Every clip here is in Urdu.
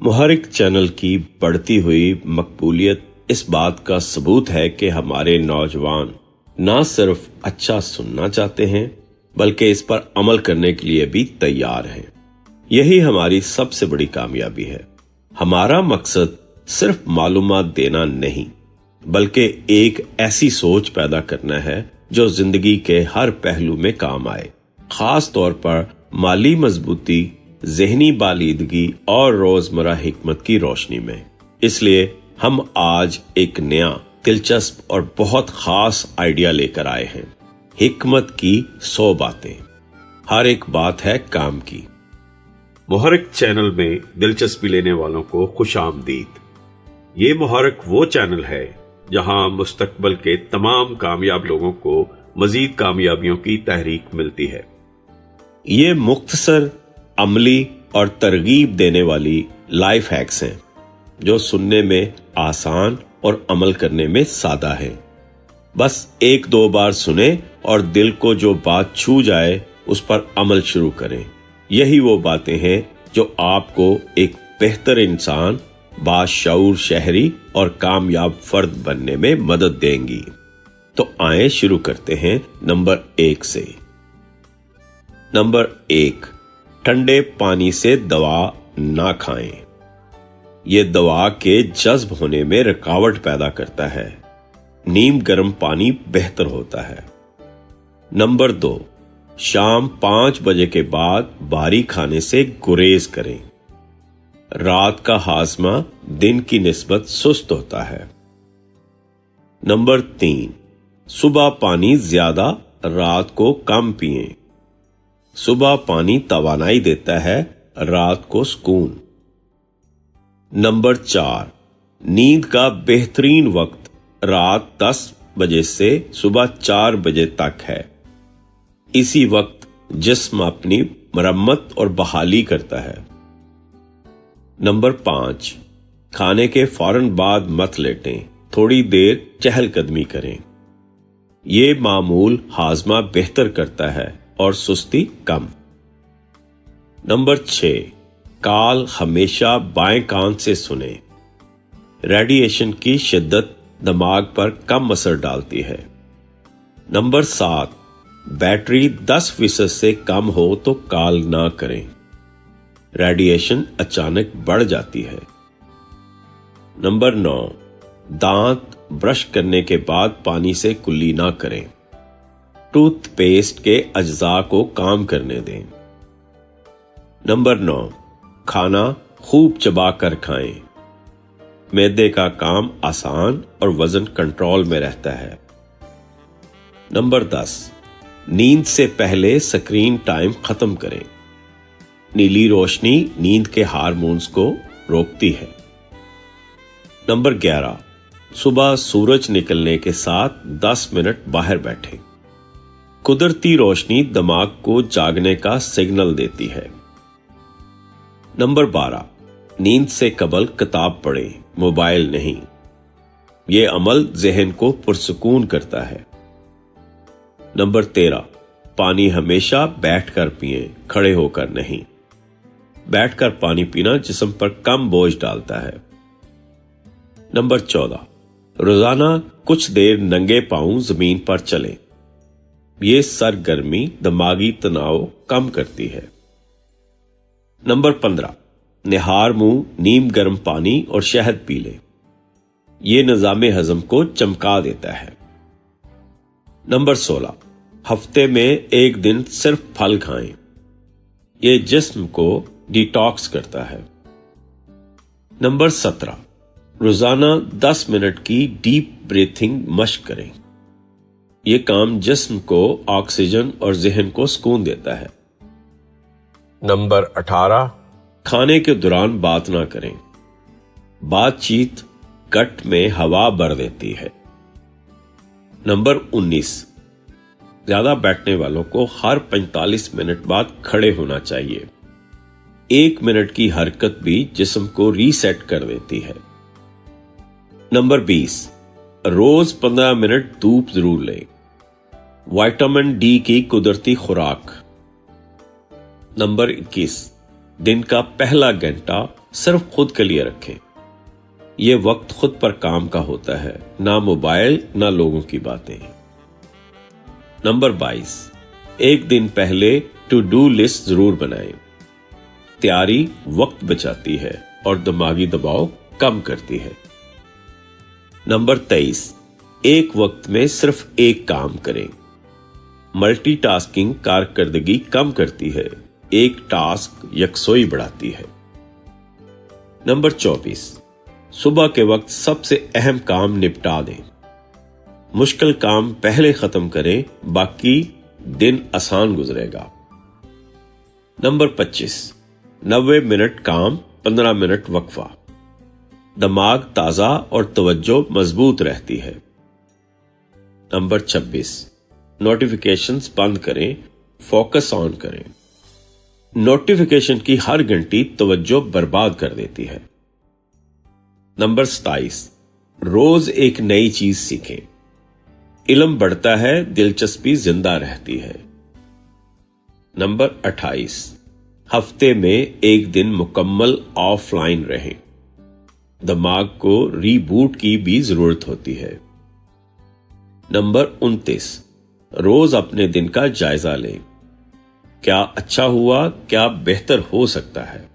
محرک چینل کی بڑھتی ہوئی مقبولیت اس بات کا ثبوت ہے کہ ہمارے نوجوان نہ صرف اچھا سننا چاہتے ہیں بلکہ اس پر عمل کرنے کے لیے بھی تیار ہیں۔ یہی ہماری سب سے بڑی کامیابی ہے۔ ہمارا مقصد صرف معلومات دینا نہیں بلکہ ایک ایسی سوچ پیدا کرنا ہے جو زندگی کے ہر پہلو میں کام آئے، خاص طور پر مالی مضبوطی، ذہنی بالیدگی اور روزمرہ حکمت کی روشنی میں۔ اس لیے ہم آج ایک نیا، دلچسپ اور بہت خاص آئیڈیا لے کر آئے ہیں۔ حکمت کی 100 باتیں، ہر ایک بات ہے کام کی۔ محرک چینل میں دلچسپی لینے والوں کو خوش آمدید۔ یہ محرک وہ چینل ہے جہاں مستقبل کے تمام کامیاب لوگوں کو مزید کامیابیوں کی تحریک ملتی ہے۔ یہ مختصر، عملی اور ترغیب دینے والی لائف ہیکس ہیں جو سننے میں آسان اور عمل کرنے میں سادہ ہے۔ بس 1-2 بار سنیں اور دل کو جو بات چھو جائے اس پر عمل شروع کریں۔ یہی وہ باتیں ہیں جو آپ کو ایک بہتر انسان، باشعور شہری اور کامیاب فرد بننے میں مدد دیں گی۔ تو آئیں شروع کرتے ہیں نمبر 1 سے۔ نمبر 1، ٹھنڈے پانی سے دوا نہ کھائیں۔ یہ دوا کے جذب ہونے میں رکاوٹ پیدا کرتا ہے۔ نیم گرم پانی بہتر ہوتا ہے۔ نمبر 2، شام 5 بجے کے بعد بھاری کھانے سے گریز کریں۔ رات کا ہاضمہ دن کی نسبت سست ہوتا ہے۔ نمبر 3، صبح پانی زیادہ، رات کو کم پئیں۔ صبح پانی توانائی دیتا ہے، رات کو سکون۔ نمبر 4، نیند کا بہترین وقت رات 10 بجے سے صبح 4 بجے تک ہے۔ اسی وقت جسم اپنی مرمت اور بحالی کرتا ہے۔ نمبر 5، کھانے کے فوراً بعد مت لیٹیں، تھوڑی دیر چہل قدمی کریں۔ یہ معمول ہاضمہ بہتر کرتا ہے اور سستی کم۔ نمبر 6، کال ہمیشہ بائیں کان سے سنیں۔ ریڈیشن کی شدت دماغ پر کم اثر ڈالتی ہے۔ نمبر 7، بیٹری 10% سے کم ہو تو کال نہ کریں، ریڈیشن اچانک بڑھ جاتی ہے۔ نمبر 9، دانت برش کرنے کے بعد پانی سے کلی نہ کریں، ٹوتھ پیسٹ کے اجزاء کو کام کرنے دیں۔ نمبر 9، کھانا خوب چبا کر کھائیں، معدے کا کام آسان اور وزن کنٹرول میں رہتا ہے۔ نمبر 10، نیند سے پہلے سکرین ٹائم ختم کریں، نیلی روشنی نیند کے ہارمونز کو روکتی ہے۔ نمبر 11، صبح سورج نکلنے کے ساتھ 10 منٹ باہر بیٹھیں، قدرتی روشنی دماغ کو جاگنے کا سگنل دیتی ہے۔ نمبر 12، نیند سے قبل کتاب پڑھیں، موبائل نہیں، یہ عمل ذہن کو پرسکون کرتا ہے۔ نمبر 13، پانی ہمیشہ بیٹھ کر پئیں، کھڑے ہو کر نہیں، بیٹھ کر پانی پینا جسم پر کم بوجھ ڈالتا ہے۔ نمبر 14، روزانہ کچھ دیر ننگے پاؤں زمین پر چلیں، یہ سرگرمی دماغی تناؤ کم کرتی ہے۔ نمبر 15، نہار منہ نیم گرم پانی اور شہد پی لیں، یہ نظام ہضم کو چمکا دیتا ہے۔ نمبر 16، ہفتے میں 1 دن صرف پھل کھائیں، یہ جسم کو ڈیٹاکس کرتا ہے۔ نمبر 17، روزانہ 10 منٹ کی ڈیپ بریتھنگ مشق کریں، یہ کام جسم کو آکسیجن اور ذہن کو سکون دیتا ہے۔ نمبر 18، کھانے کے دوران بات نہ کریں، بات چیت گٹ میں ہوا بھر دیتی ہے۔ نمبر 19، زیادہ بیٹھنے والوں کو ہر 45 منٹ بعد کھڑے ہونا چاہیے، 1 منٹ کی حرکت بھی جسم کو ری سیٹ کر دیتی ہے۔ نمبر 20، روز 15 منٹ دھوپ ضرور لیں، وائٹامن ڈی کی قدرتی خوراک۔ نمبر 21، دن کا پہلا گھنٹہ صرف خود کے لیے رکھیں۔ یہ وقت خود پر کام کا ہوتا ہے، نہ موبائل نہ لوگوں کی باتیں۔ نمبر 22، ایک دن پہلے ٹو ڈو لسٹ ضرور بنائیں۔ تیاری وقت بچاتی ہے اور دماغی دباؤ کم کرتی ہے۔ نمبر 23، ایک وقت میں صرف ایک کام کریں۔ ملٹی ٹاسکنگ کارکردگی کم کرتی ہے، ایک ٹاسک یکسوئی بڑھاتی ہے۔ نمبر 24، صبح کے وقت سب سے اہم کام نپٹا دیں۔ مشکل کام پہلے ختم کریں، باقی دن آسان گزرے گا۔ نمبر 25، 90 منٹ کام، 15 منٹ وقفہ۔ دماغ تازہ اور توجہ مضبوط رہتی ہے۔ نمبر 26، نوٹیفیکیشنز بند کریں، فوکس آن کریں۔ نوٹیفیکیشن کی ہر گھنٹی توجہ برباد کر دیتی ہے۔ نمبر 27، روز ایک نئی چیز سیکھیں۔ علم بڑھتا ہے، دلچسپی زندہ رہتی ہے۔ نمبر 28، ہفتے میں ایک دن مکمل آف لائن رہیں۔ دماغ کو ری بوٹ کی بھی ضرورت ہوتی ہے۔ نمبر 29، روز اپنے دن کا جائزہ لیں۔ کیا اچھا ہوا، کیا بہتر ہو سکتا ہے۔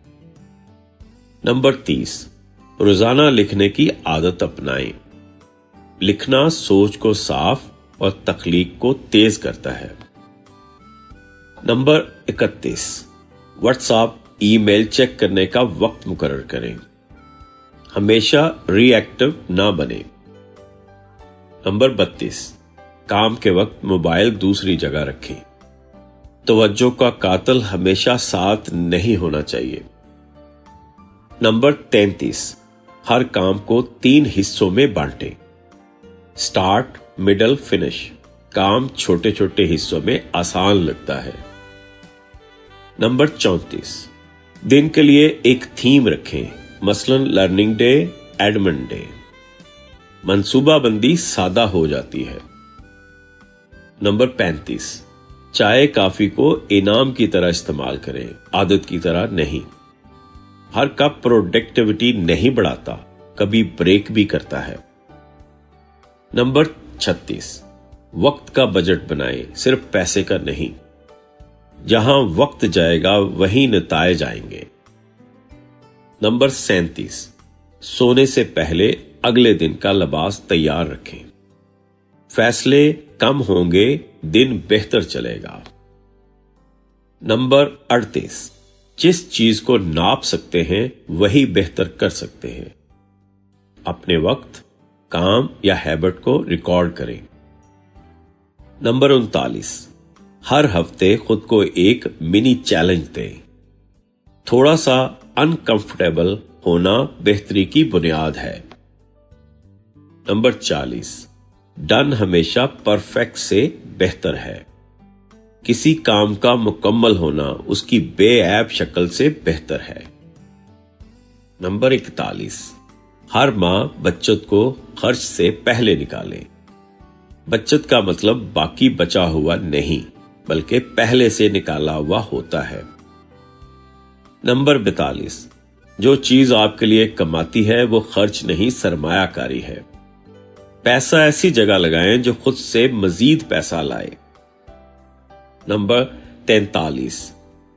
نمبر 30، روزانہ لکھنے کی عادت اپنائیں۔ لکھنا سوچ کو صاف اور تخلیق کو تیز کرتا ہے۔ نمبر 31، واٹس ایپ، ای میل چیک کرنے کا وقت مقرر کریں۔ ہمیشہ ری ایکٹیو نہ بنیں۔ نمبر 32، کام کے وقت موبائل دوسری جگہ رکھیں۔ توجہ کا قاتل ہمیشہ ساتھ نہیں ہونا چاہیے۔ نمبر 33، ہر کام کو 3 حصوں میں بانٹیں۔ Start, middle, finish. کام چھوٹے چھوٹے حصوں میں آسان لگتا ہے۔ نمبر 34، دن کے لیے ایک تھیم رکھیں، مثلا لرننگ ڈے، ایڈمن ڈے۔ منصوبہ بندی سادہ ہو جاتی ہے۔ نمبر 35، چائے کافی کو انعام کی طرح استعمال کریں، عادت کی طرح نہیں۔ ہر کپ پروڈکٹیوٹی نہیں بڑھاتا، کبھی بریک بھی کرتا ہے۔ نمبر 36، وقت کا بجٹ بنائیں، صرف پیسے کا نہیں۔ جہاں وقت جائے گا وہیں نتائج آئیں گے۔ نمبر 37، سونے سے پہلے اگلے دن کا لباس تیار رکھیں۔ فیصلے کم ہوں گے، دن بہتر چلے گا۔ نمبر 38، جس چیز کو ناپ سکتے ہیں وہی بہتر کر سکتے ہیں۔ اپنے وقت، کام یا ہیبٹ کو ریکارڈ کریں۔ نمبر 39، ہر ہفتے خود کو ایک منی چیلنج دیں۔ تھوڑا سا انکمفرٹیبل ہونا بہتری کی بنیاد ہے۔ نمبر 40، ڈن ہمیشہ پرفیکٹ سے بہتر ہے۔ کسی کام کا مکمل ہونا اس کی بے عیب شکل سے بہتر ہے۔ نمبر 41، ہر ماہ بچت کو خرچ سے پہلے نکالیں۔ بچت کا مطلب باقی بچا ہوا نہیں، بلکہ پہلے سے نکالا ہوا ہوتا ہے۔ نمبر 42، جو چیز آپ کے لیے کماتی ہے وہ خرچ نہیں، سرمایہ کاری ہے۔ پیسہ ایسی جگہ لگائیں جو خود سے مزید پیسہ لائے۔ نمبر 43،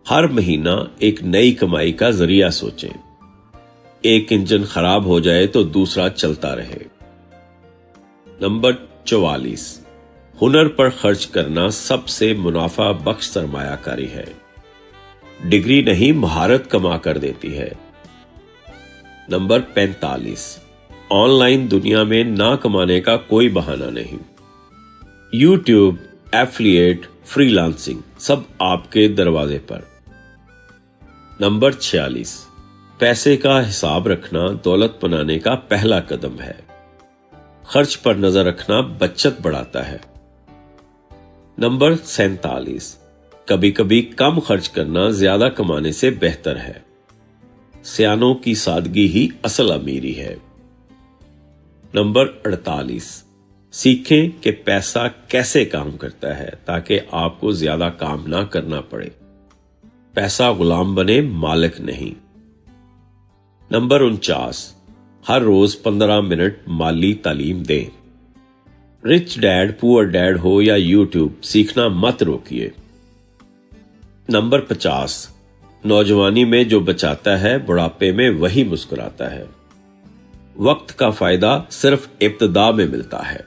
ہر مہینہ ایک نئی کمائی کا ذریعہ سوچیں۔ ایک انجن خراب ہو جائے تو دوسرا چلتا رہے۔ نمبر 44، ہنر پر خرچ کرنا سب سے منافع بخش سرمایہ کاری ہے۔ ڈگری نہیں، مہارت کما کر دیتی ہے۔ نمبر 45، آن لائن دنیا میں نہ کمانے کا کوئی بہانہ نہیں۔ یوٹیوب، ایفلیٹ، فری لانسنگ سب آپ کے دروازے پر۔ نمبر 46، پیسے کا حساب رکھنا دولت بنانے کا پہلا قدم ہے۔ خرچ پر نظر رکھنا بچت بڑھاتا ہے۔ نمبر 47، کبھی کبھی کم خرچ کرنا زیادہ کمانے سے بہتر ہے۔ سیانوں کی سادگی ہی اصل امیری ہے۔ نمبر 48، سیکھیں کہ پیسہ کیسے کام کرتا ہے تاکہ آپ کو زیادہ کام نہ کرنا پڑے۔ پیسہ غلام بنے، مالک نہیں۔ نمبر 49، ہر روز 15 منٹ مالی تعلیم دیں۔ رچ ڈیڈ پور ڈیڈ ہو یا یوٹیوب، سیکھنا مت روکیے۔ نمبر 50، نوجوانی میں جو بچاتا ہے بڑھاپے میں وہی مسکراتا ہے۔ وقت کا فائدہ صرف ابتدا میں ملتا ہے۔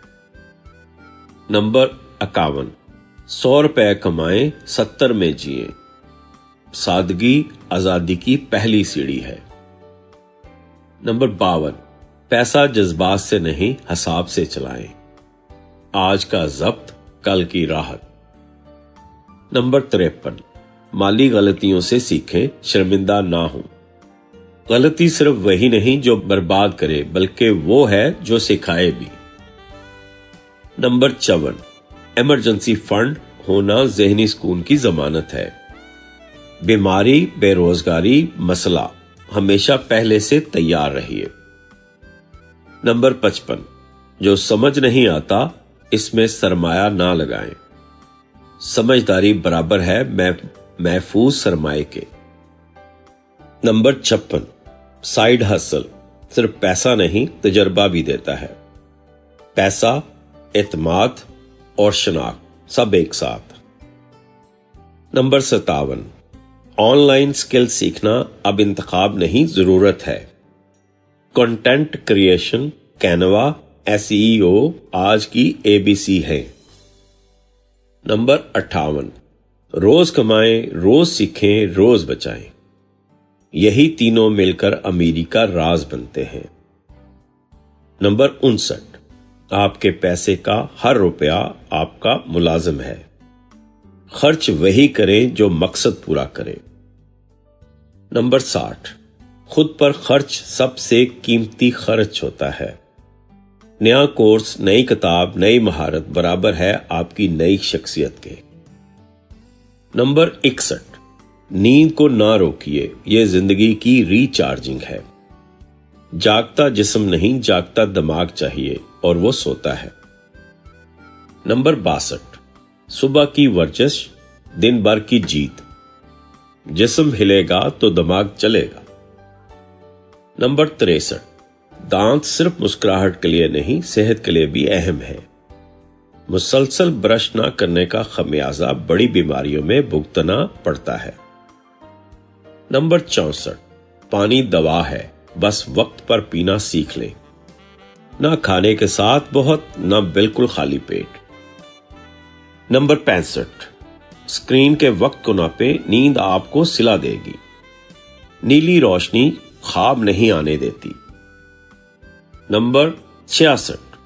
نمبر 51، 100 روپے کمائیں 70 میں جئیں۔ سادگی آزادی کی پہلی سیڑھی ہے۔ نمبر 52، پیسہ جذبات سے نہیں حساب سے چلائیں۔ آج کا ضبط کل کی راحت۔ نمبر 53، مالی غلطیوں سے سیکھیں، شرمندہ نہ ہوں۔ غلطی صرف وہی نہیں جو برباد کرے، بلکہ وہ ہے جو سکھائے بھی۔ نمبر 54، ایمرجنسی فنڈ ہونا ذہنی سکون کی ضمانت ہے۔ بیماری، بے روزگاری، مسئلہ، ہمیشہ پہلے سے تیار رہیے۔ نمبر 55، جو سمجھ نہیں آتا اس میں سرمایہ نہ لگائیں۔ سمجھداری برابر ہے محفوظ سرمایہ کے۔ نمبر 56، سائیڈ ہسل صرف پیسہ نہیں تجربہ بھی دیتا ہے۔ پیسہ، اعتماد اور شناخت سب ایک ساتھ۔ نمبر 57، آن لائن سکل سیکھنا اب انتخاب نہیں، ضرورت ہے۔ کنٹینٹ کریشن، کینوا، SEO آج کی ABC ہے۔ نمبر 58، روز کمائیں، روز سیکھیں، روز بچائیں۔ یہی تینوں مل کر امیری کا راز بنتے ہیں۔ نمبر 59، آپ کے پیسے کا ہر روپیہ آپ کا ملازم ہے۔ خرچ وہی کریں جو مقصد پورا کرے۔ نمبر 60، خود پر خرچ سب سے قیمتی خرچ ہوتا ہے۔ نیا کورس، نئی کتاب، نئی مہارت برابر ہے آپ کی نئی شخصیت کے۔ نمبر 61، نیند کو نہ روکیے، یہ زندگی کی ری چارجنگ ہے۔ جاگتا جسم نہیں، جاگتا دماغ چاہیے اور وہ سوتا ہے۔ نمبر 62، صبح کی ورزش، دن بھر کی جیت۔ جسم ہلے گا تو دماغ چلے گا۔ نمبر 63، دانت صرف مسکراہٹ کے لیے نہیں، صحت کے لیے بھی اہم ہے۔ مسلسل برش نہ کرنے کا خمیازہ بڑی بیماریوں میں بھگتنا پڑتا ہے۔ نمبر 64، پانی دوا ہے، بس وقت پر پینا سیکھ لیں۔ نہ کھانے کے ساتھ بہت، نہ بالکل خالی پیٹ۔ نمبر 65، اسکرین کے وقت کو ناپیں، نیند آپ کو صلا دے گی۔ نیلی روشنی خواب نہیں آنے دیتی۔ نمبر 66،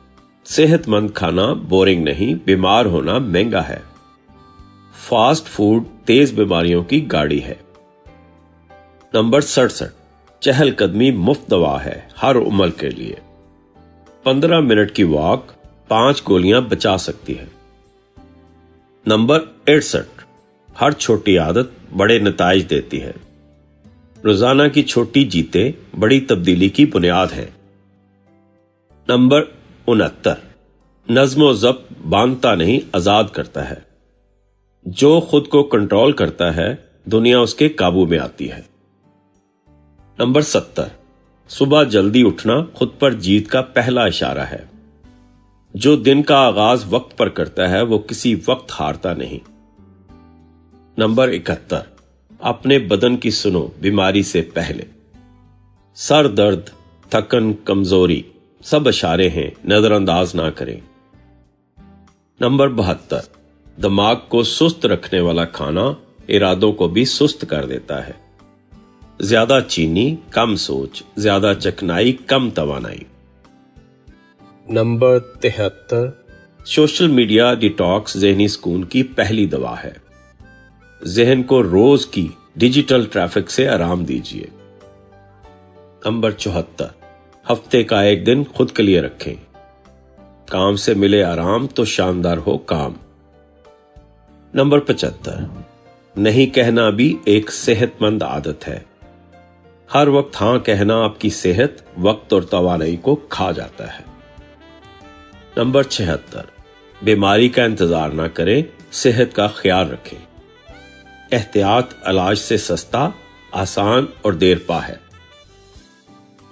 صحت مند کھانا بورنگ نہیں، بیمار ہونا مہنگا ہے۔ فاسٹ فوڈ تیز بیماریوں کی گاڑی ہے۔ نمبر 67، چہل قدمی مفت دوا ہے ہر عمر کے لیے۔ 15 منٹ کی واک 5 گولیاں بچا سکتی ہے۔ نمبر 68، ہر چھوٹی عادت بڑے نتائج دیتی ہے۔ روزانہ کی چھوٹی جیتیں بڑی تبدیلی کی بنیاد ہیں۔ نمبر 69، نظم و ضبط باندھتا نہیں، آزاد کرتا ہے۔ جو خود کو کنٹرول کرتا ہے دنیا اس کے قابو میں آتی ہے۔ نمبر 70، صبح جلدی اٹھنا خود پر جیت کا پہلا اشارہ ہے۔ جو دن کا آغاز وقت پر کرتا ہے وہ کسی وقت ہارتا نہیں۔ نمبر 71، اپنے بدن کی سنو بیماری سے پہلے۔ سر درد، تھکن، کمزوری سب اشارے ہیں، نظر انداز نہ کریں۔ نمبر 72، دماغ کو سست رکھنے والا کھانا ارادوں کو بھی سست کر دیتا ہے۔ زیادہ چینی کم سوچ، زیادہ چکنائی کم توانائی۔ نمبر 73، سوشل میڈیا ڈیٹاکس ذہنی سکون کی پہلی دوا ہے۔ ذہن کو روز کی ڈیجیٹل ٹریفک سے آرام دیجیے۔ نمبر 74، ہفتے کا ایک دن خود کے لیے رکھیں۔ کام سے ملے آرام تو شاندار ہو کام۔ نمبر 75، نہیں کہنا بھی ایک صحت مند عادت ہے۔ ہر وقت ہاں کہنا آپ کی صحت، وقت اور توانائی کو کھا جاتا ہے۔ نمبر 76، بیماری کا انتظار نہ کریں، صحت کا خیال رکھیں۔ احتیاط علاج سے سستا، آسان اور دیر پا ہے۔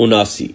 79,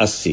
80,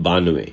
92,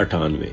98,